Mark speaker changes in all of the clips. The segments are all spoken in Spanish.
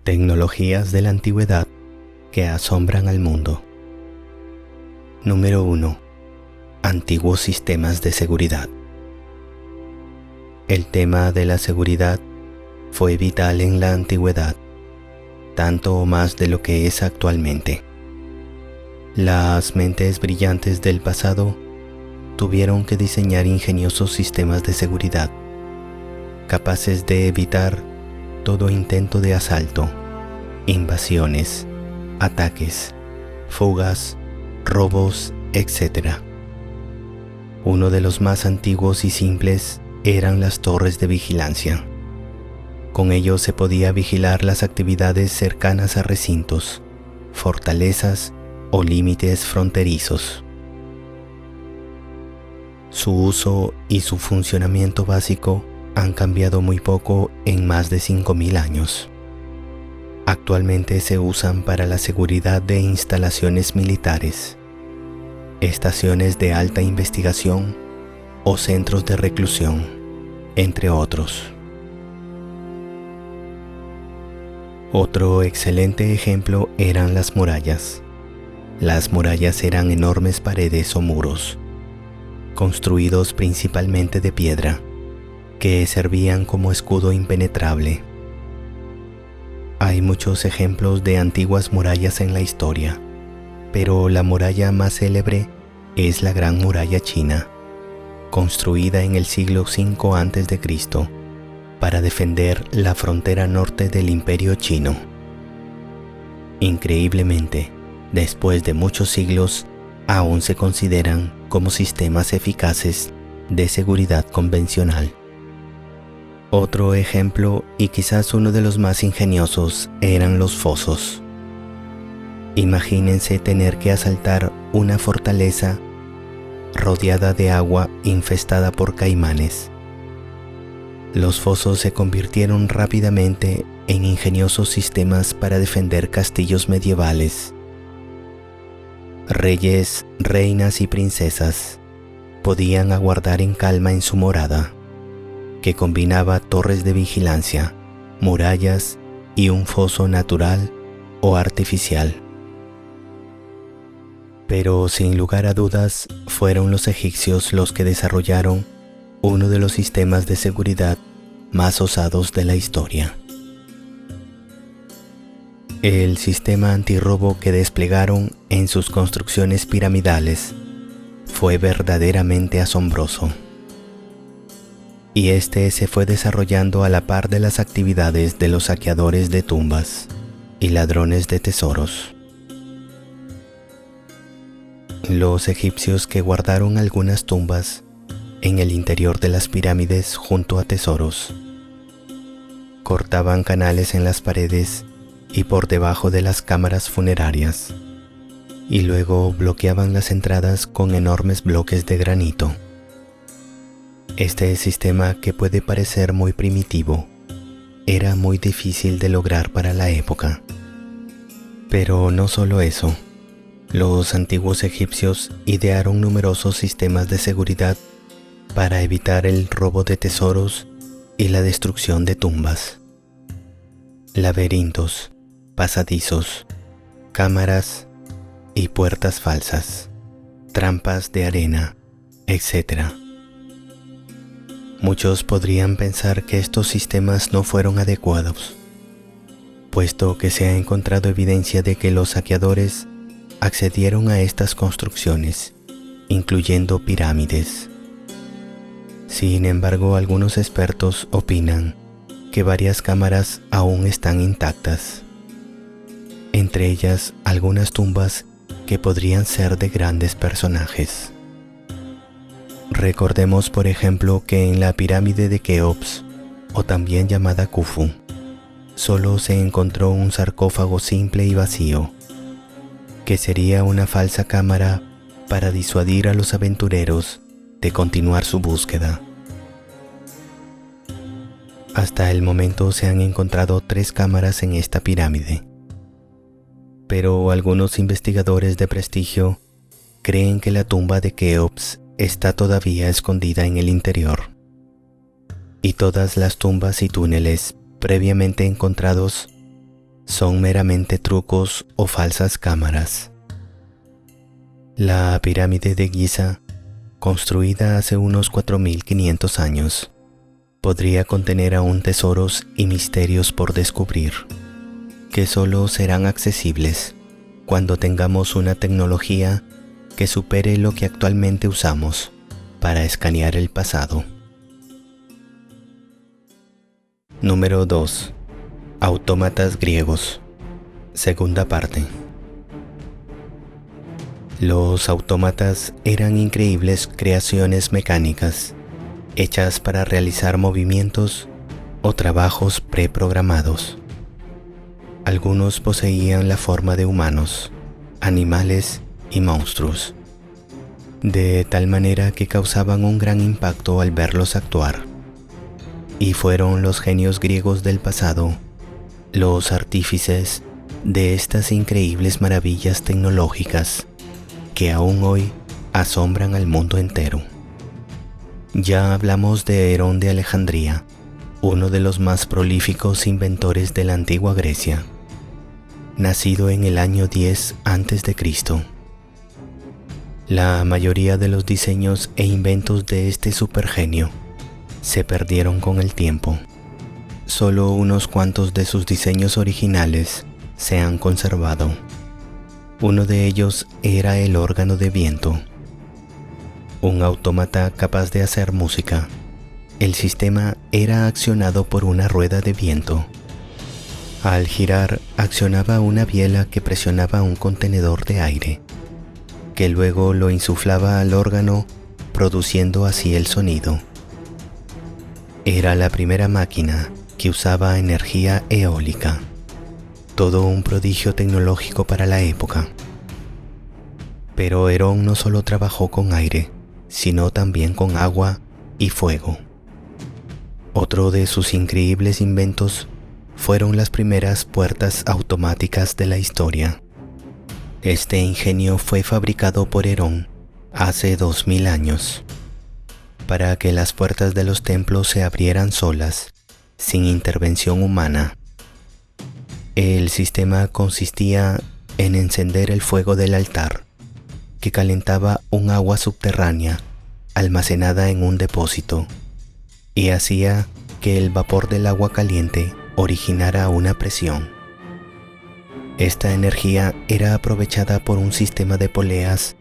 Speaker 1: Tecnologías de la antigüedad que asombran al mundo. Número 1. Antiguos sistemas de seguridad. El tema de la seguridad fue vital en la antigüedad, tanto o más de lo que es actualmente. Las mentes brillantes del pasado tuvieron que diseñar ingeniosos sistemas de seguridad, capaces de evitar todo intento de asalto, invasiones, ataques, fugas, robos, etc. Uno de los más antiguos y simples eran las torres de vigilancia. Con ellos se podía vigilar las actividades cercanas a recintos, fortalezas o límites fronterizos. Su uso y su funcionamiento básico han cambiado muy poco en más de 5.000 años. Actualmente se usan para la seguridad de instalaciones militares, estaciones de alta investigación o centros de reclusión, entre otros. Otro excelente ejemplo eran las murallas. Las murallas eran enormes paredes o muros, construidos principalmente de piedra, que servían como escudo impenetrable. Hay muchos ejemplos de antiguas murallas en la historia, pero la muralla más célebre es la Gran Muralla China, construida en el siglo V a.C. para defender la frontera norte del Imperio Chino. Increíblemente, después de muchos siglos, aún se consideran como sistemas eficaces de seguridad convencional. Otro ejemplo, y quizás uno de los más ingeniosos, eran los fosos. Imagínense tener que asaltar una fortaleza rodeada de agua infestada por caimanes. Los fosos se convirtieron rápidamente en ingeniosos sistemas para defender castillos medievales. Reyes, reinas y princesas podían aguardar en calma en su morada, que combinaba torres de vigilancia, murallas y un foso natural o artificial. Pero sin lugar a dudas, fueron los egipcios los que desarrollaron uno de los sistemas de seguridad más osados de la historia. El sistema antirrobo que desplegaron en sus construcciones piramidales fue verdaderamente asombroso. Y este se fue desarrollando a la par de las actividades de los saqueadores de tumbas y ladrones de tesoros. Los egipcios, que guardaron algunas tumbas en el interior de las pirámides junto a tesoros, cortaban canales en las paredes y por debajo de las cámaras funerarias, y luego bloqueaban las entradas con enormes bloques de granito. Este sistema, que puede parecer muy primitivo, era muy difícil de lograr para la época. Pero no solo eso, los antiguos egipcios idearon numerosos sistemas de seguridad para evitar el robo de tesoros y la destrucción de tumbas. Laberintos, pasadizos, cámaras y puertas falsas, trampas de arena, etc. Muchos podrían pensar que estos sistemas no fueron adecuados, puesto que se ha encontrado evidencia de que los saqueadores accedieron a estas construcciones, incluyendo pirámides. Sin embargo, algunos expertos opinan que varias cámaras aún están intactas, entre ellas algunas tumbas que podrían ser de grandes personajes. Recordemos, por ejemplo, que en la pirámide de Keops, o también llamada Khufu, solo se encontró un sarcófago simple y vacío, que sería una falsa cámara para disuadir a los aventureros de continuar su búsqueda. Hasta el momento se han encontrado 3 cámaras en esta pirámide, pero algunos investigadores de prestigio creen que la tumba de Keops está todavía escondida en el interior, y todas las tumbas y túneles previamente encontrados son meramente trucos o falsas cámaras. La pirámide de Giza, construida hace unos 4500 años, podría contener aún tesoros y misterios por descubrir, que solo serán accesibles cuando tengamos una tecnología que supere lo que actualmente usamos para escanear el pasado. Número 2. Autómatas griegos. Segunda parte. Los autómatas eran increíbles creaciones mecánicas, hechas para realizar movimientos o trabajos preprogramados. Algunos poseían la forma de humanos, animales y monstruos, de tal manera que causaban un gran impacto al verlos actuar. Y fueron los genios griegos del pasado los artífices de estas increíbles maravillas tecnológicas que aún hoy asombran al mundo entero. Ya hablamos de Herón de Alejandría, uno de los más prolíficos inventores de la antigua Grecia, nacido en el año 10 a.C. La mayoría de los diseños e inventos de este supergenio se perdieron con el tiempo. Solo unos cuantos de sus diseños originales se han conservado. Uno de ellos era el órgano de viento, un autómata capaz de hacer música. El sistema era accionado por una rueda de viento. Al girar, accionaba una biela que presionaba un contenedor de aire, que luego lo insuflaba al órgano, produciendo así el sonido. Era la primera máquina que usaba energía eólica. Todo un prodigio tecnológico para la época. Pero Herón no solo trabajó con aire, sino también con agua y fuego. Otro de sus increíbles inventos fueron las primeras puertas automáticas de la historia. Este ingenio fue fabricado por Herón hace 2000 años, para que las puertas de los templos se abrieran solas, sin intervención humana. El sistema consistía en encender el fuego del altar, que calentaba un agua subterránea almacenada en un depósito, y hacía que el vapor del agua caliente originara una presión. Esta energía era aprovechada por un sistema de poleas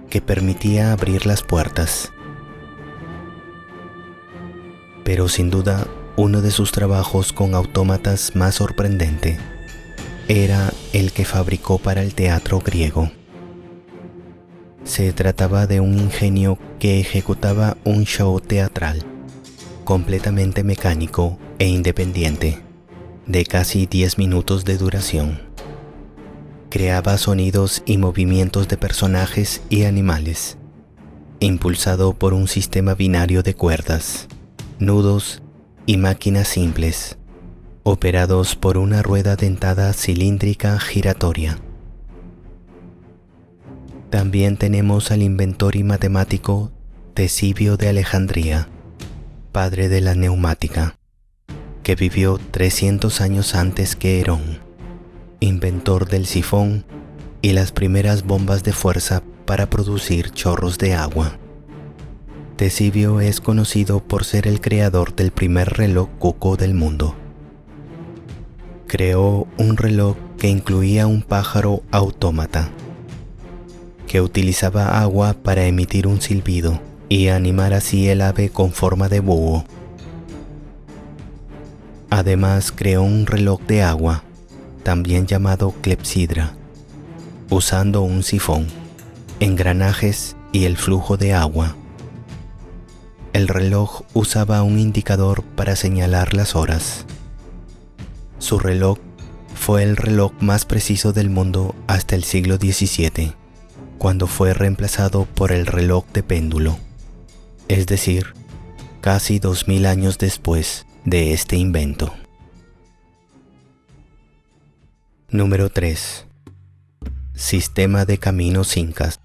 Speaker 1: que permitía abrir las puertas. Pero sin duda, uno de sus trabajos con autómatas más sorprendente era el que fabricó para el teatro griego. Se trataba de un ingenio que ejecutaba un show teatral completamente mecánico e independiente, de casi 10 minutos de duración. Creaba sonidos y movimientos de personajes y animales, impulsado por un sistema binario de cuerdas, nudos y máquinas simples, operados por una rueda dentada cilíndrica giratoria. También tenemos al inventor y matemático Tesibio de Alejandría, padre de la neumática, que vivió 300 años antes que Herón, inventor del sifón y las primeras bombas de fuerza para producir chorros de agua. Tesibio es conocido por ser el creador del primer reloj cuco del mundo. Creó un reloj que incluía un pájaro autómata, que utilizaba agua para emitir un silbido y animar así el ave con forma de búho. Además creó un reloj de agua, también llamado clepsidra, usando un sifón, engranajes y el flujo de agua. El reloj usaba un indicador para señalar las horas. Su reloj fue el reloj más preciso del mundo hasta el siglo XVII, cuando fue reemplazado por el reloj de péndulo, es decir, casi 2000 años después de este invento. Número 3. Sistema de caminos incas.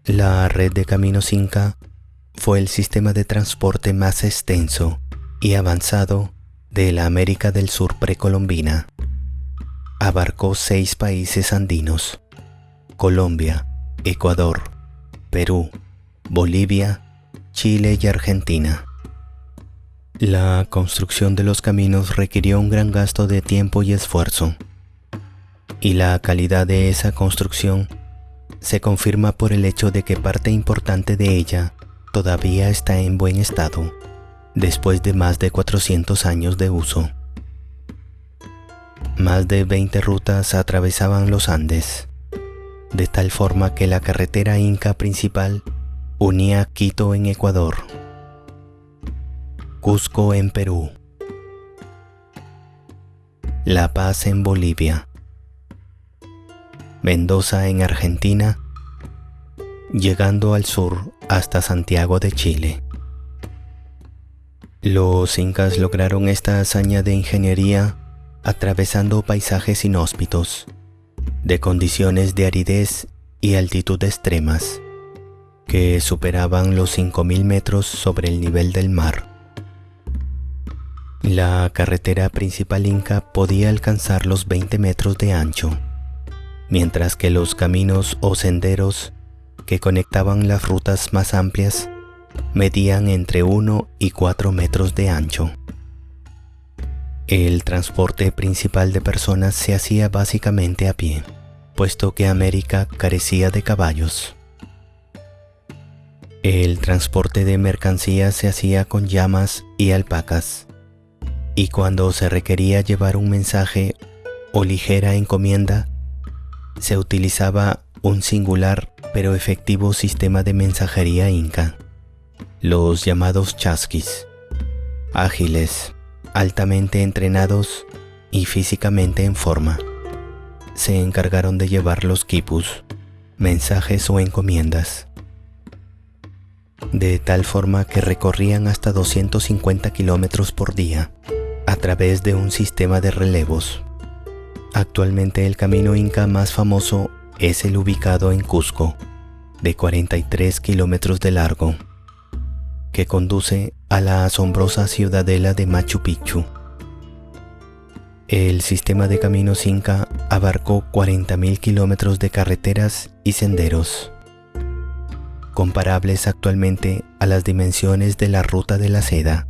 Speaker 1: La red de caminos inca fue el sistema de transporte más extenso y avanzado de la América del Sur precolombina. Abarcó 6 países andinos: Colombia, Ecuador, Perú, Bolivia, Chile y Argentina. La construcción de los caminos requirió un gran gasto de tiempo y esfuerzo, y la calidad de esa construcción se confirma por el hecho de que parte importante de ella todavía está en buen estado, después de más de 400 años de uso. Más de 20 rutas atravesaban los Andes, de tal forma que la carretera inca principal unía Quito en Ecuador, Cusco en Perú, La Paz en Bolivia, Mendoza en Argentina, llegando al sur hasta Santiago de Chile. Los incas lograron esta hazaña de ingeniería atravesando paisajes inhóspitos, de condiciones de aridez y altitud extremas, que superaban los 5.000 metros sobre el nivel del mar. La carretera principal inca podía alcanzar los 20 metros de ancho, mientras que los caminos o senderos que conectaban las rutas más amplias medían entre 1 y 4 metros de ancho. El transporte principal de personas se hacía básicamente a pie, puesto que América carecía de caballos. El transporte de mercancías se hacía con llamas y alpacas, y cuando se requería llevar un mensaje o ligera encomienda, se utilizaba un singular pero efectivo sistema de mensajería inca, los llamados chasquis, ágiles, altamente entrenados y físicamente en forma. Se encargaron de llevar los quipus, mensajes o encomiendas, de tal forma que recorrían hasta 250 kilómetros por día a través de un sistema de relevos. Actualmente el camino inca más famoso es el ubicado en Cusco, de 43 kilómetros de largo, que conduce a la asombrosa ciudadela de Machu Picchu. El sistema de caminos inca abarcó 40.000 kilómetros de carreteras y senderos, comparables actualmente a las dimensiones de la Ruta de la Seda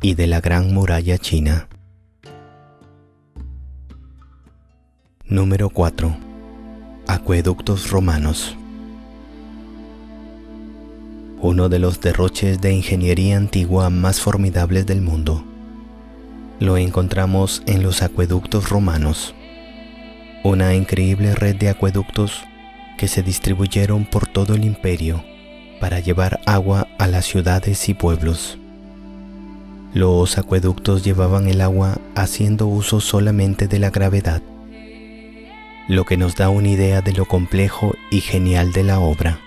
Speaker 1: y de la Gran Muralla China. Número 4. Acueductos romanos. Uno de los derroches de ingeniería antigua más formidables del mundo lo encontramos en los acueductos romanos, una increíble red de acueductos que se distribuyeron por todo el imperio para llevar agua a las ciudades y pueblos. Los acueductos llevaban el agua haciendo uso solamente de la gravedad, lo que nos da una idea de lo complejo y genial de la obra.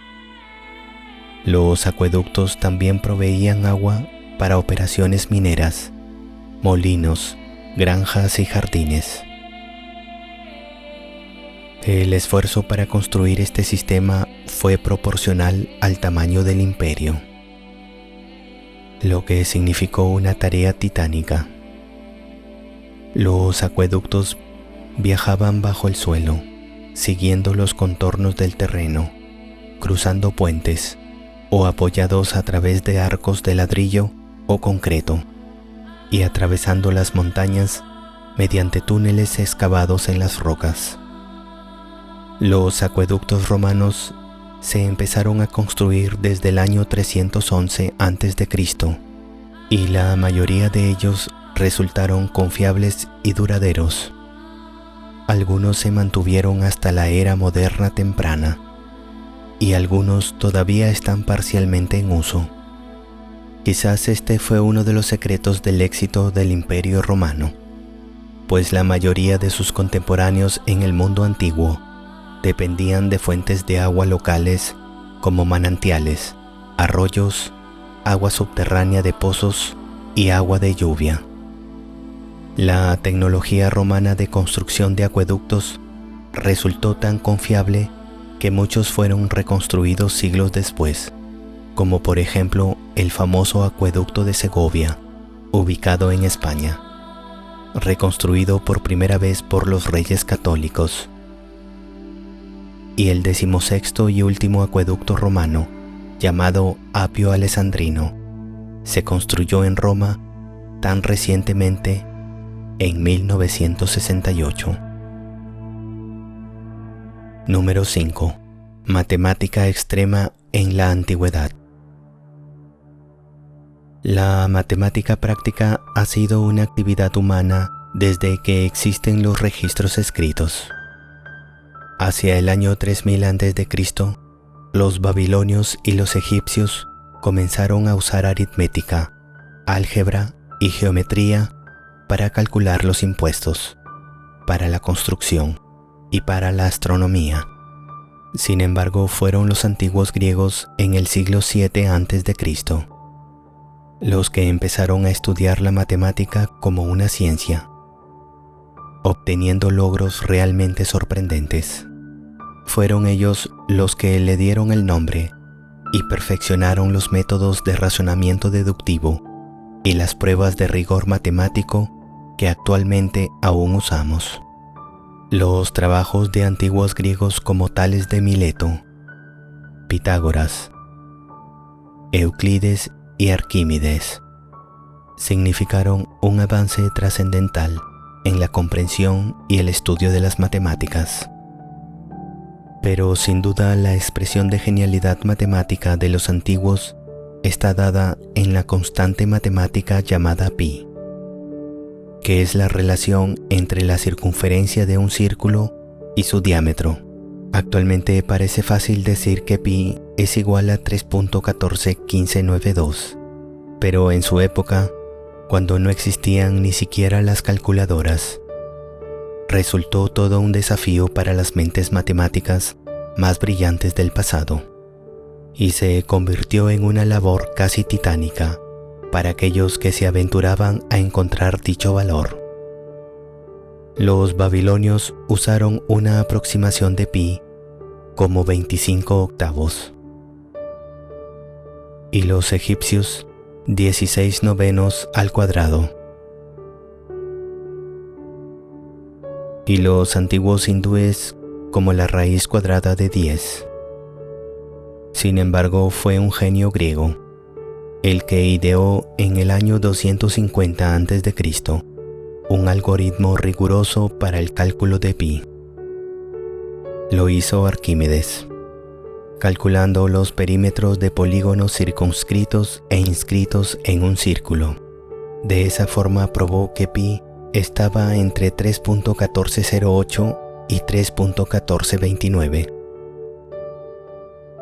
Speaker 1: Los acueductos también proveían agua para operaciones mineras, molinos, granjas y jardines. El esfuerzo para construir este sistema fue proporcional al tamaño del imperio, lo que significó una tarea titánica. Los acueductos viajaban bajo el suelo, siguiendo los contornos del terreno, cruzando puentes o apoyados a través de arcos de ladrillo o concreto, y atravesando las montañas mediante túneles excavados en las rocas. Los acueductos romanos se empezaron a construir desde el año 311 a.C. y la mayoría de ellos resultaron confiables y duraderos. Algunos se mantuvieron hasta la era moderna temprana y algunos todavía están parcialmente en uso. Quizás este fue uno de los secretos del éxito del Imperio Romano, pues la mayoría de sus contemporáneos en el mundo antiguo dependían de fuentes de agua locales como manantiales, arroyos, agua subterránea de pozos y agua de lluvia. La tecnología romana de construcción de acueductos resultó tan confiable que muchos fueron reconstruidos siglos después, como por ejemplo el famoso acueducto de Segovia, ubicado en España. reconstruido por primera vez por los reyes católicos, y el 16º y último acueducto romano, llamado Apio Alessandrino, se construyó en Roma tan recientemente en 1968. Número 5. Matemática extrema en la antigüedad. La matemática práctica ha sido una actividad humana desde que existen los registros escritos. Hacia el año 3000 a.C., los babilonios y los egipcios comenzaron a usar aritmética, álgebra y geometría para calcular los impuestos, para la construcción y para la astronomía. Sin embargo, fueron los antiguos griegos en el siglo VII a.C. los que empezaron a estudiar la matemática como una ciencia, obteniendo logros realmente sorprendentes. Fueron ellos los que le dieron el nombre y perfeccionaron los métodos de razonamiento deductivo y las pruebas de rigor matemático que actualmente aún usamos. Los trabajos de antiguos griegos como Tales de Mileto, Pitágoras, Euclides y Arquímedes significaron un avance trascendental en la comprensión y el estudio de las matemáticas. Pero sin duda la expresión de genialidad matemática de los antiguos está dada en la constante matemática llamada pi, que es la relación entre la circunferencia de un círculo y su diámetro. Actualmente parece fácil decir que pi es igual a 3.141592, pero en su época, cuando no existían ni siquiera las calculadoras, resultó todo un desafío para las mentes matemáticas más brillantes del pasado, y se convirtió en una labor casi titánica para aquellos que se aventuraban a encontrar dicho valor. Los babilonios usaron una aproximación de pi como 25 octavos, y los egipcios 16 novenos al cuadrado, y los antiguos hindúes como la raíz cuadrada de 10. Sin embargo, fue un genio griego el que ideó en el año 250 a.C. un algoritmo riguroso para el cálculo de pi. Lo hizo Arquímedes, calculando los perímetros de polígonos circunscritos e inscritos en un círculo. De esa forma probó que pi estaba entre 3.1408 y 3.1429.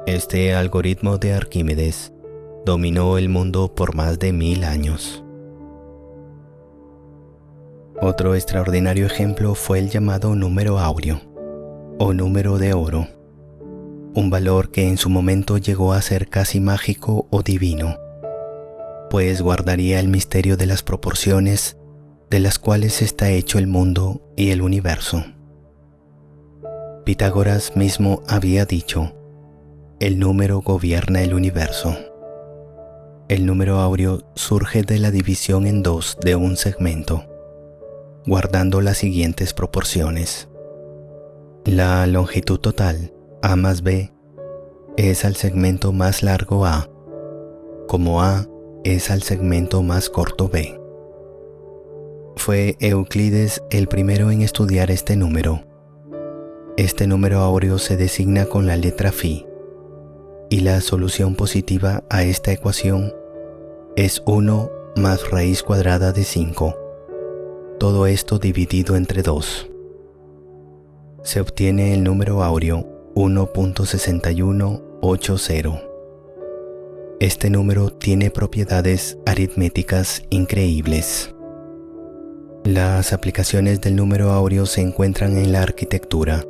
Speaker 1: Este algoritmo de Arquímedes dominó el mundo por más de 1000 años. Otro extraordinario ejemplo fue el llamado número áureo, o número de oro, un valor que en su momento llegó a ser casi mágico o divino, pues guardaría el misterio de las proporciones de las cuales está hecho el mundo y el universo. Pitágoras mismo había dicho: el número gobierna el universo. El número áureo surge de la división en dos de un segmento, guardando las siguientes proporciones. La longitud total, A más B, es al segmento más largo A, como A es al segmento más corto B. Fue Euclides el primero en estudiar este número. Este número áureo se designa con la letra phi, y la solución positiva a esta ecuación es 1 más raíz cuadrada de 5, todo esto dividido entre 2. Se obtiene el número áureo 1.6180. Este número tiene propiedades aritméticas increíbles. Las aplicaciones del número áureo se encuentran en la arquitectura,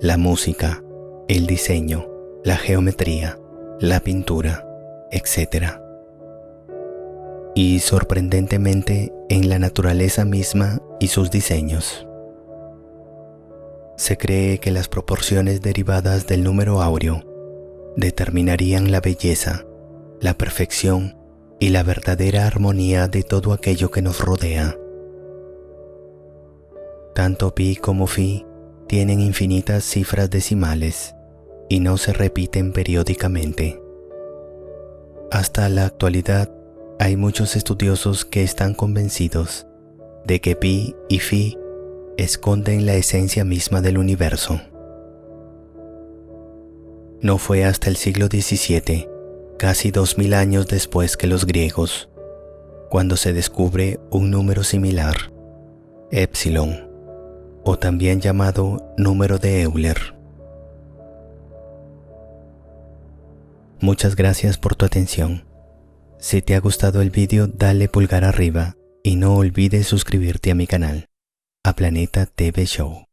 Speaker 1: la música, el diseño, la geometría, la pintura, etc. Y sorprendentemente en la naturaleza misma y sus diseños. Se cree que las proporciones derivadas del número áureo determinarían la belleza, la perfección y la verdadera armonía de todo aquello que nos rodea. Tanto pi como phi tienen infinitas cifras decimales y no se repiten periódicamente. Hasta la actualidad, hay muchos estudiosos que están convencidos de que pi y phi esconden la esencia misma del universo. No fue hasta el siglo XVII, casi 2000 años después que los griegos, cuando se descubre un número similar, épsilon, o también llamado número de Euler. Muchas gracias por tu atención. Si te ha gustado el vídeo, dale pulgar arriba y no olvides suscribirte a mi canal, a Planeta TV Show.